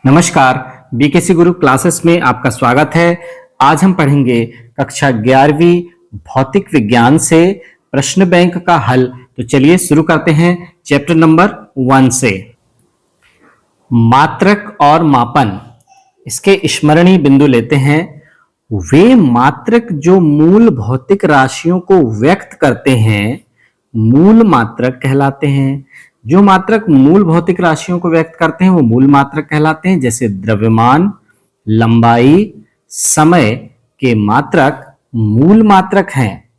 नमस्कार, बीकेसी गुरु क्लासेस में आपका स्वागत है। आज हम पढ़ेंगे कक्षा 11वीं भौतिक विज्ञान से प्रश्न बैंक का हल। तो चलिए शुरू करते हैं चैप्टर नंबर 1 से। मात्रक और मापन, इसके स्मरणीय बिंदु लेते हैं। वे मात्रक जो मूल भौतिक राशियों को व्यक्त करते हैं मूल मात्रक कहलाते हैं। जो मात्रक मूल भौतिक राशियों को व्यक्त करते हैं वो मूल मात्रक कहलाते हैं। जैसे द्रव्यमान, लंबाई, समय के मात्रक मूल मात्रक हैं।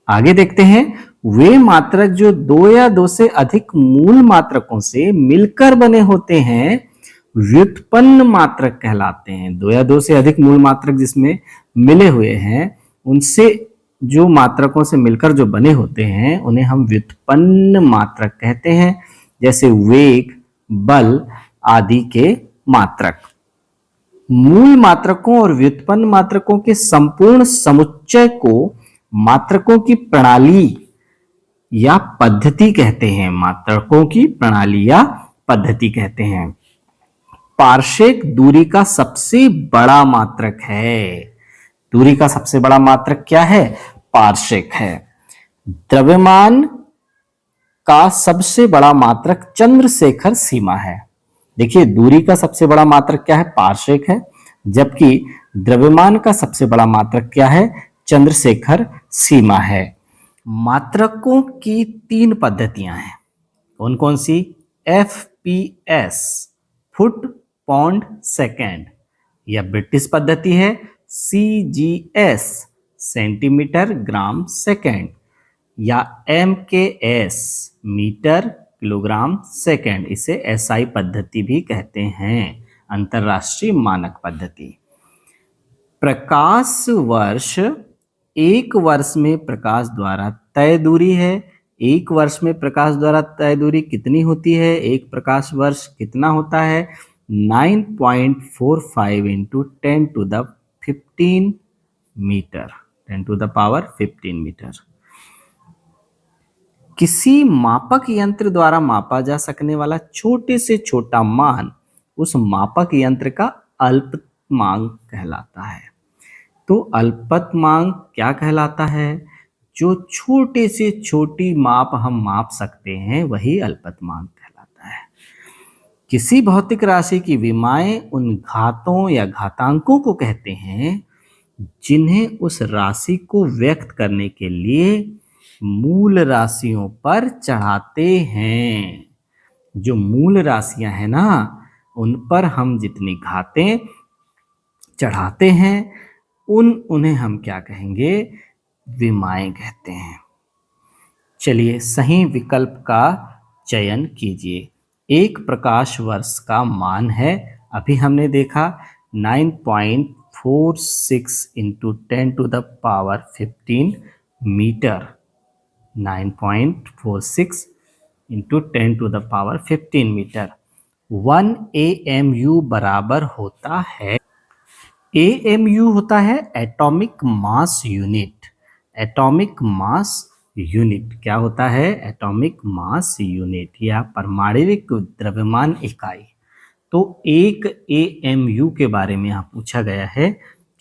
आगे देखते हैं, वे मात्रक जो दो या दो से अधिक मूल मात्रकों से मिलकर बने होते हैं व्युत्पन्न मात्रक कहलाते हैं। दो या दो से अधिक मूल मात्रक जिसमें मिले हुए हैं उनसे जो मात्रकों से मिलकर जो बने होते हैं उन्हें हम व्युत्पन्न मात्रक कहते हैं। जैसे वेग, बल आदि के मात्रक। मूल मात्रकों और व्युत्पन्न मात्रकों के संपूर्ण समुच्चय को मात्रकों की प्रणाली या पद्धति कहते हैं। मात्रकों की प्रणाली या पद्धति कहते हैं। पार्शिक दूरी का सबसे बड़ा मात्रक है। दूरी का सबसे बड़ा मात्रक क्या है? पार्शिक है। द्रव्यमान का सबसे बड़ा मात्रक चंद्रशेखर सीमा है। देखिए, दूरी का सबसे बड़ा मात्रक क्या है? पार्शिक है, जबकि द्रव्यमान का सबसे बड़ा मात्रक क्या है? चंद्रशेखर सीमा है। मात्रकों की 3 पद्धतियां हैं। कौन कौन सी? FPS फुट पौंड सेकेंड, यह ब्रिटिश पद्धति है। CGS सेंटीमीटर ग्राम सेकेंड, या MKS मीटर किलोग्राम सेकेंड। इसे SI पद्धति भी कहते हैं, अंतरराष्ट्रीय मानक पद्धति। प्रकाश वर्ष, एक वर्ष में प्रकाश द्वारा तय दूरी है। एक वर्ष में प्रकाश द्वारा तय दूरी कितनी होती है? एक प्रकाश वर्ष कितना होता है? 9.45 into 10 to the 15 meter, 10 to the power 15 meter. किसी मापक यंत्र द्वारा मापा जा सकने वाला छोटे से छोटा मान उस मापक यंत्र का अल्पतमांक कहलाता है। तो अल्पतमांक क्या कहलाता है? जो छोटे से छोटी माप हम माप सकते हैं वही अल्पतमांक कहलाता है। किसी भौतिक राशि की विमाएं उन घातों या घातांकों को कहते हैं जिन्हें उस राशि को व्यक्त करने के लिए मूल राशियों पर चढ़ाते हैं। जो मूल राशियां हैं ना, उन पर हम जितनी घातें चढ़ाते हैं उन्हें हम क्या कहेंगे? विमाएं कहते हैं। चलिए, सही विकल्प का चयन कीजिए। एक प्रकाश वर्ष का मान है, अभी हमने देखा 9.46 into 10 to the power 15 meter. 9.46 into 10 to the power 15 meter. 1 AMU बराबर होता है, AMU होता है atomic mass unit. Atomic mass unit क्या होता है? एटॉमिक मास यूनिट या परमाणविक द्रव्यमान इकाई। तो एक AMU के बारे में यहाँ पूछा गया है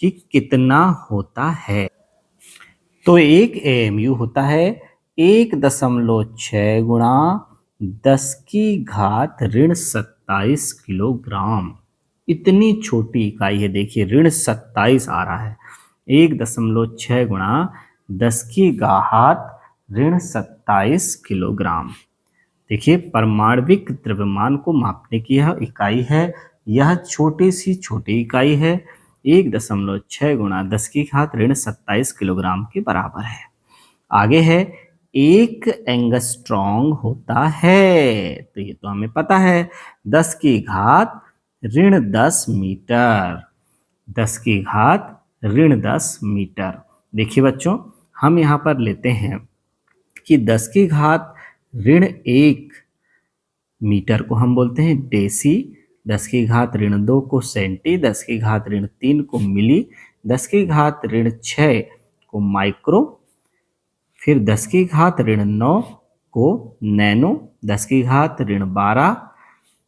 कि कितना होता है। तो एक AMU होता है 1.6 गुणा 10 की घात ऋण 27 किलोग्राम। इतनी छोटी इकाई है। देखिए, ऋण 27 आ रहा है। 1.6 गुणा 10 की घात ऋण 27 किलोग्राम। देखिए, परमाणविक द्रव्यमान को मापने की यह इकाई है। यह छोटी सी छोटी इकाई है। 1.6 गुणा 10 की घात ऋण 27 किलोग्राम के बराबर है। आगे है, 1 एंगस्ट्रॉन्ग होता है। तो ये तो हमें पता है। 10 की घात ऋण 10 मीटर। 10 की घात ऋण 10 मीटर। देखिए बच्चों, हम यहाँ पर लेते हैं कि 10 की घात ऋण 1 मीटर को हम बोलते हैं डेसी, 10 की घात ऋण 2 को सेंटी, 10 की घात ऋण 3 को मिली, 10 की घात ऋण 6 को माइक्रो, फिर 10 की घात ऋण 9 को नैनो, 10 की घात ऋण 12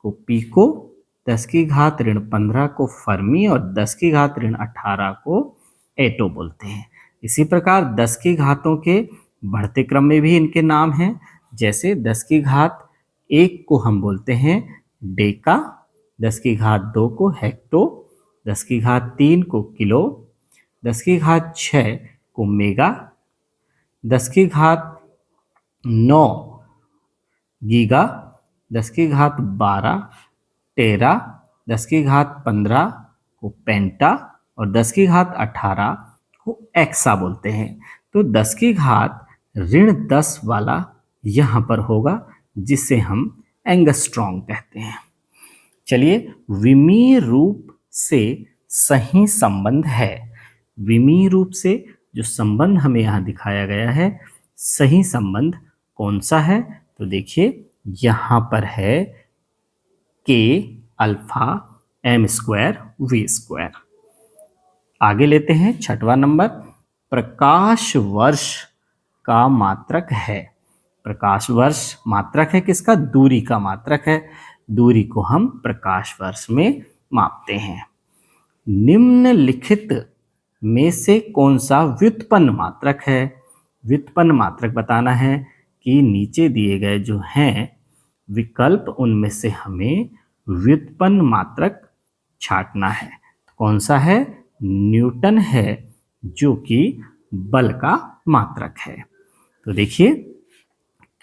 को पीको, 10 की घात ऋण 15 को फर्मी और 10 की घात ऋण 18 को एटो बोलते हैं। इसी प्रकार 10 की घातों के बढ़ते क्रम में भी इनके नाम हैं। जैसे 10 की घात 1 को हम बोलते हैं डेका, 10 की घात 2 को हेक्टो, 10 की घात 3 को किलो, 10 की घात 6 को मेगा, 10 की घात 9 गीगा, 10 की घात 12 टेरा, 10 की घात 15 को पेंटा और 10 की घात 18 को एक्सा बोलते हैं। तो 10 की घात ऋण 10 वाला यहाँ पर होगा, जिसे हम एंगस्ट्रॉम कहते हैं। चलिए, विमीय रूप से सही संबंध है। विमीय रूप से जो संबंध हमें यहाँ दिखाया गया है, सही संबंध कौन सा है? तो देखिए, यहाँ पर है के alpha M square V square. आगे लेते हैं 6वां नंबर, प्रकाश वर्ष का मात्रक है। प्रकाश वर्ष मात्रक है किसका? दूरी का मात्रक है। दूरी को हम प्रकाश वर्ष में मापते हैं। निम्नलिखित में से कौन सा व्युत्पन्न मात्रक है? व्युत्पन्न मात्रक बताना है कि नीचे दिए गए जो हैं विकल्प, उनमें से हमें व्युत्पन्न मात्रक छांटना है। कौन सा है? न्यूटन है, जो कि बल का मात्रक है। तो देखिए,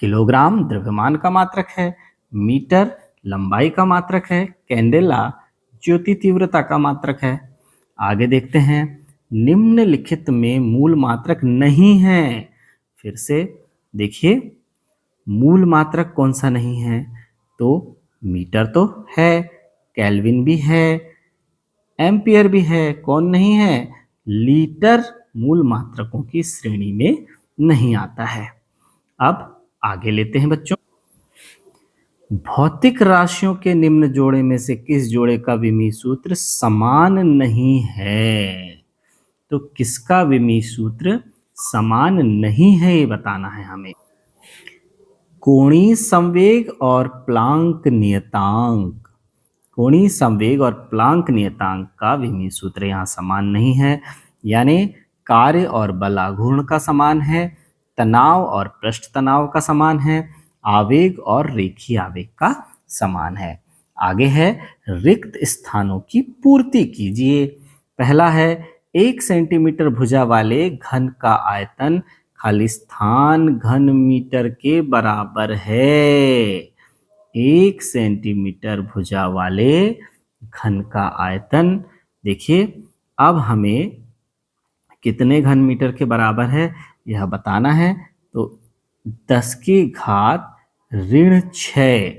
किलोग्राम द्रव्यमान का मात्रक है, मीटर लंबाई का मात्रक है, कैंडेला ज्योति तीव्रता का मात्रक है। आगे देखते हैं, निम्नलिखित में मूल मात्रक नहीं है। फिर से देखिए, मूल मात्रक कौन सा नहीं है? तो मीटर तो है, केल्विन भी है, एम्पियर भी है, कौन नहीं है? लीटर मूल मात्रकों की श्रेणी में नहीं आता है। अब आगे लेते हैं बच्चों, भौतिक राशियों के निम्न जोड़े में से किस जोड़े का विमीय सूत्र समान नहीं है? तो किसका विमीय सूत्र समान नहीं है, ये बताना है हमें। कोणीय संवेग और प्लांक नियतांक, कोणीय संवेग और प्लांक नियतांक का विमीय सूत्र यहाँ समान नहीं है। यानी कार्य और बल आघूर्ण का समान है, तनाव और पृष्ठ तनाव का समान है, आवेग और रेखीय आवेग का समान है। आगे है, रिक्त स्थानों की पूर्ति कीजिए। पहला है, 1 सेंटीमीटर भुजा वाले घन का आयतन खाली स्थान घन मीटर के बराबर है। 1 सेंटीमीटर भुजा वाले घन का आयतन, देखिए अब हमें कितने घन मीटर के बराबर है यह बताना है। तो 10 की घात ऋण 6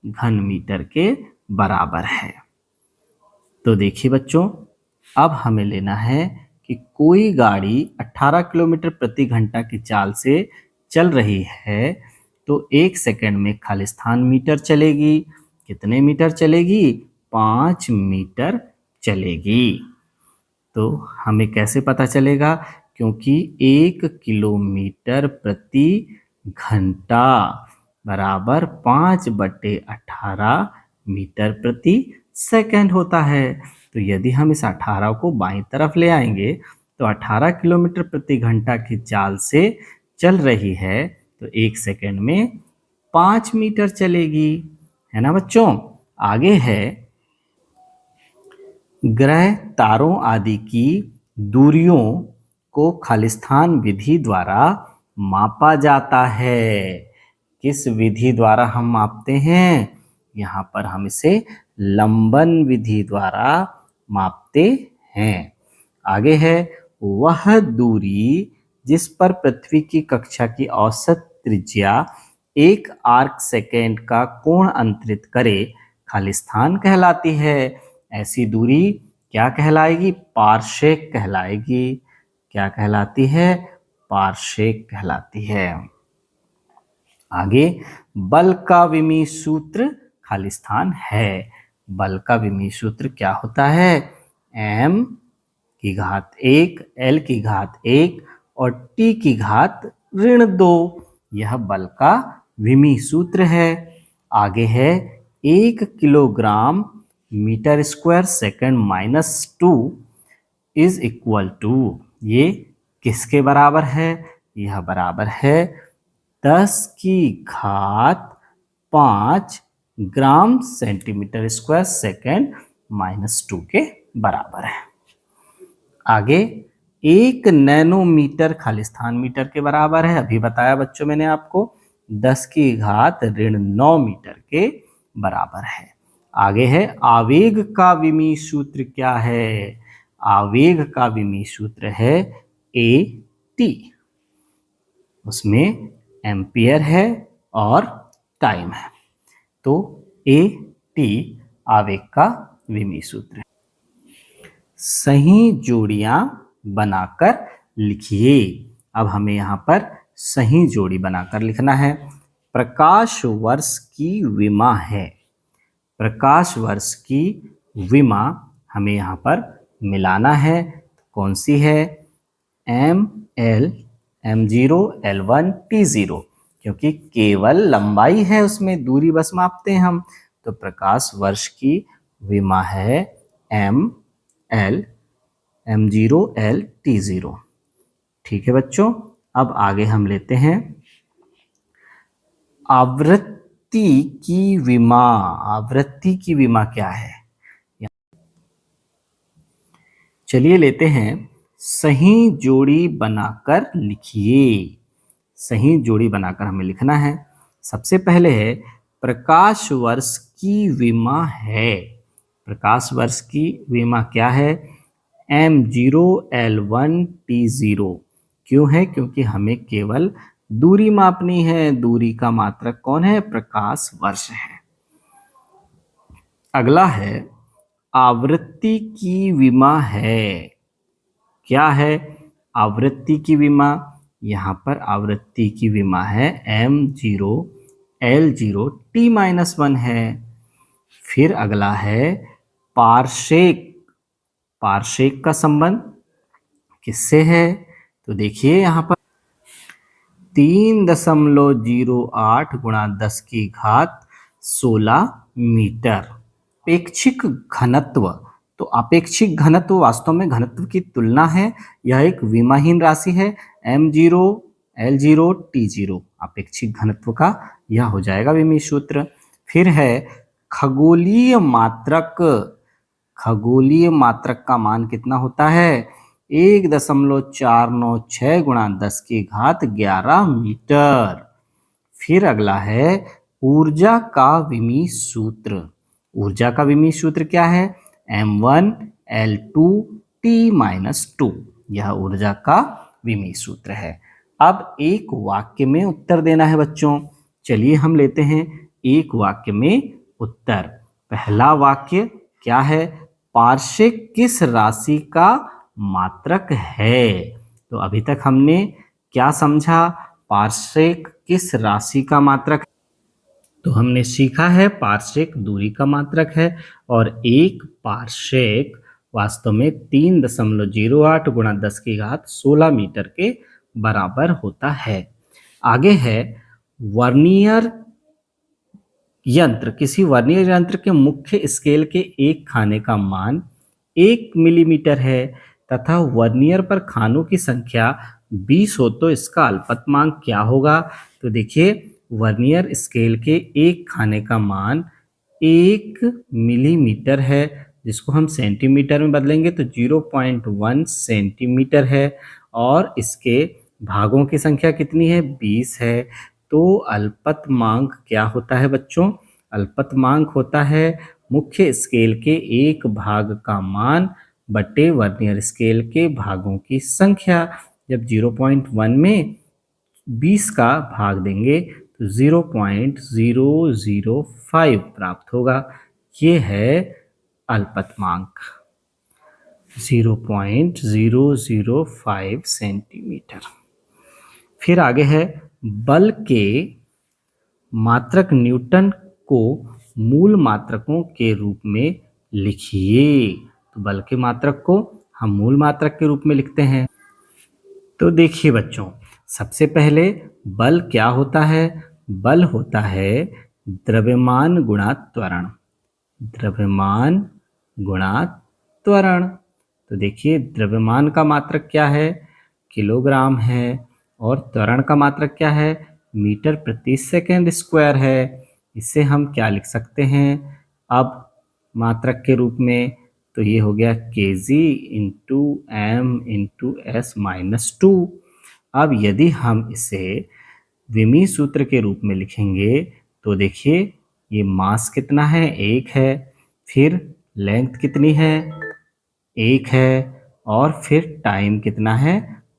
घन मीटर के बराबर है। तो देखिए बच्चों, अब हमें लेना है कि कोई गाड़ी 18 किलोमीटर प्रति घंटा की चाल से चल रही है, तो 1 सेकंड में खालिस्तान मीटर चलेगी। कितने मीटर चलेगी? 5 मीटर चलेगी। तो हमें कैसे पता चलेगा? क्योंकि 1 किलोमीटर प्रति घंटा बराबर 5/18 मीटर प्रति सेकंड होता है। तो यदि हम इस 18 को बाईं तरफ ले आएंगे तो 18 किलोमीटर प्रति घंटा की चाल से चल रही है, तो 1 सेकंड में 5 मीटर चलेगी, है ना बच्चों। आगे है, ग्रह तारों आदि की दूरियों को खालिस्तान विधि द्वारा मापा जाता है। किस विधि द्वारा हम मापते हैं? यहाँ पर हम इसे लंबन विधि द्वारा मापते हैं। आगे है, वह दूरी जिस पर पृथ्वी की कक्षा की औसत त्रिज्या 1 आर्क सेकेंड का कोण अंतरित करे खालिस्तान कहलाती है। ऐसी दूरी क्या कहलाएगी? पार्शेक कहलाएगी। क्या कहलाती है? पार्शेक कहलाती है। आगे, बल का विमीय सूत्र खालिस्तान है। बल का विमीय सूत्र क्या होता है? m की घात 1, l की घात 1 और t की घात ऋण 2, यह बल का विमीय सूत्र है। आगे है, 1 kilogram meter square second minus 2 is equal to, ये किसके बराबर है? यह बराबर है 10⁵ gram centimeter square second minus 2 के बराबर है। आगे 1 नैनोमीटर खालिस्तान मीटर के बराबर है, अभी बताया बच्चों मैंने आपको, 10⁻9 मीटर के बराबर है। आगे है आवेग का विमीय सूत्र क्या है? आवेग का विमीय सूत्र है AT, उसमें एम्पियर है और टाइम है, तो AT आवेग का विमीय सूत्र है। सही जोड़ियां बनाकर लिखिए। अब हमें यहाँ पर सही जोड़ी बनाकर लिखना है। प्रकाश वर्ष की विमा है, प्रकाश वर्ष की विमा हमें यहाँ पर मिलाना है। कौन सी है? ML M0 L1 T0, क्योंकि केवल लंबाई है, उसमें दूरी बस मापते हैं हम, तो प्रकाश वर्ष की विमा है ML M0 L T0। ठीक है बच्चों, अब आगे हम लेते हैं आवृत्ति की विमा। आवृत्ति की विमा क्या है? चलिए लेते हैं, सही जोड़ी बनाकर लिखिए। सही जोड़ी बनाकर हमें लिखना है। सबसे पहले है प्रकाश वर्ष की विमा है। प्रकाश वर्ष की विमा क्या है? M0 L1 T0। क्यों है? क्योंकि हमें केवल दूरी मापनी है, दूरी का मात्रक कौन है? प्रकाश वर्ष है। अगला है आवृत्ति की विमा है। क्या है आवृत्ति की विमा? यहाँ पर आवृत्ति की विमा है M0 L0 T-1 है। फिर अगला है पार्शेक। पार्शेक का संबंध किससे है? तो देखिए यहाँ पर 3.08 गुणा 10⁻16 मीटर। अपेक्षिक घनत्व, तो अपेक्षिक घनत्व वास्तव में घनत्व की तुलना है, यह एक विमाहीन राशि है। M0 L0 T0 अपेक्षिक घनत्व का यह हो जाएगा विमीय सूत्र। फिर है खगोलीय मात्रक। खगोलीय मात्रक का मान कितना होता है? 1.496 गुणा 10⁻11 मीटर। फिर अगला है ऊर्जा का विमीय सूत्र। ऊर्जा का विमीय सूत्र क्या है? M1 L2 T-2। यह ऊर्जा का विमीय सूत्र है। अब एक वाक्य में उत्तर देना है बच्चों। चलिए हम लेते हैं एक वाक्य में उत्तर। पहला वाक्य क्या है? पार्शेक किस राशि का मात्रक है? तो अभी तक हमने क्या समझा? पार्शेक किस राशि का मात्रक? तो हमने सीखा है पार्शेक दूरी का मात्रक है, और एक पार्शेक वास्तव में 3.08 गुणा 10⁻16 मीटर के बराबर होता है। आगे है वर्नियर यंत्र। किसी वर्नियर यंत्र के मुख्य स्केल के एक खाने का मान 1 मिलीमीटर है तथा वर्नियर पर खानों की संख्या 20 हो तो इसका अल्पतमांक क्या होगा? तो देखिए वर्नियर स्केल के एक खाने का मान 1 मिलीमीटर है, जिसको हम सेंटीमीटर में बदलेंगे तो 0.1 सेंटीमीटर है, और इसके भागों की संख्या कितनी है? 20 है। तो अल्पतमांक क्या होता है बच्चों? अल्पतमांक होता है मुख्य स्केल के एक भाग का मान बटे वर्नियर स्केल के भागों की संख्या। जब 0.1 में 20 का भाग देंगे तो 0.005 प्राप्त होगा। ये है अल्पतमांक 0.005 सेंटीमीटर। फिर आगे है बल के मात्रक न्यूटन को मूल मात्रकों के रूप में लिखिए। तो बल के मात्रक को हम मूल मात्रक के रूप में लिखते हैं। तो देखिए बच्चों, सबसे पहले बल क्या होता है? बल होता है द्रव्यमान गुणा त्वरण। द्रव्यमान गुणा त्वरण। तो देखिए द्रव्यमान का मात्रक क्या है, किलोग्राम है, और त्वरण का मात्रक क्या है, मीटर प्रति सेकंड स्क्वायर है। इससे हम क्या लिख सकते हैं अब मात्रक के रूप में, तो ये हो गया KG into M into S minus 2। अब यदि हम इसे विमी सूत्र के रूप में लिखेंगे तो देखिए ये मास कितना है, 1 है, फिर लेंथ कितनी है, 1 है, और फिर टाइम कितना है,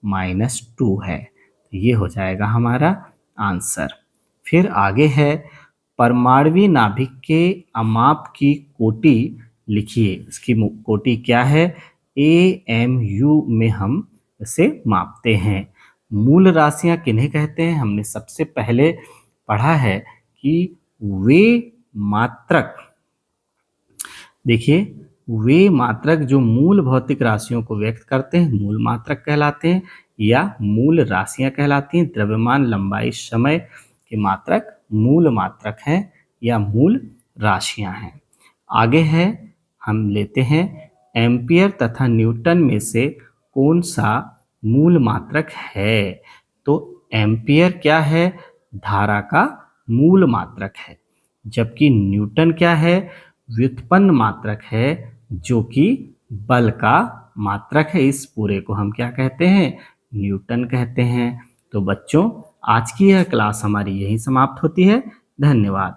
-2 है। तो ये हो जाएगा हमारा आंसर। फिर आगे है परमाणु नाभिक के अमाप की कोटि लिखिए। इसकी कोटि क्या है, AMU में हम इसे मापते हैं। मूल राशियां किन्हें कहते हैं, हमने सबसे पहले पढ़ा है कि वे मात्रक, देखिए वे मात्रक जो मूल भौतिक राशियों को व्यक्त करते हैं मूल मात्रक कहलाते हैं या मूल राशियां कहलाती हैं। द्रव्यमान, लंबाई, समय के मात्रक मूल मात्रक हैं या मूल राशियां हैं। आगे है, हम लेते हैं एम्पियर तथा न्यूटन में से कौन सा मूल मात्रक है। तो एम्पियर क्या है, धारा का मूल मात्रक है, जबकि न्यूटन क्या है, व्युत्पन्न मात्रक है, जो कि बल का मात्रक है। इस पूरे को हम क्या कहते हैं, न्यूटन कहते हैं। तो बच्चों आज की यह क्लास हमारी यहीं समाप्त होती है। धन्यवाद।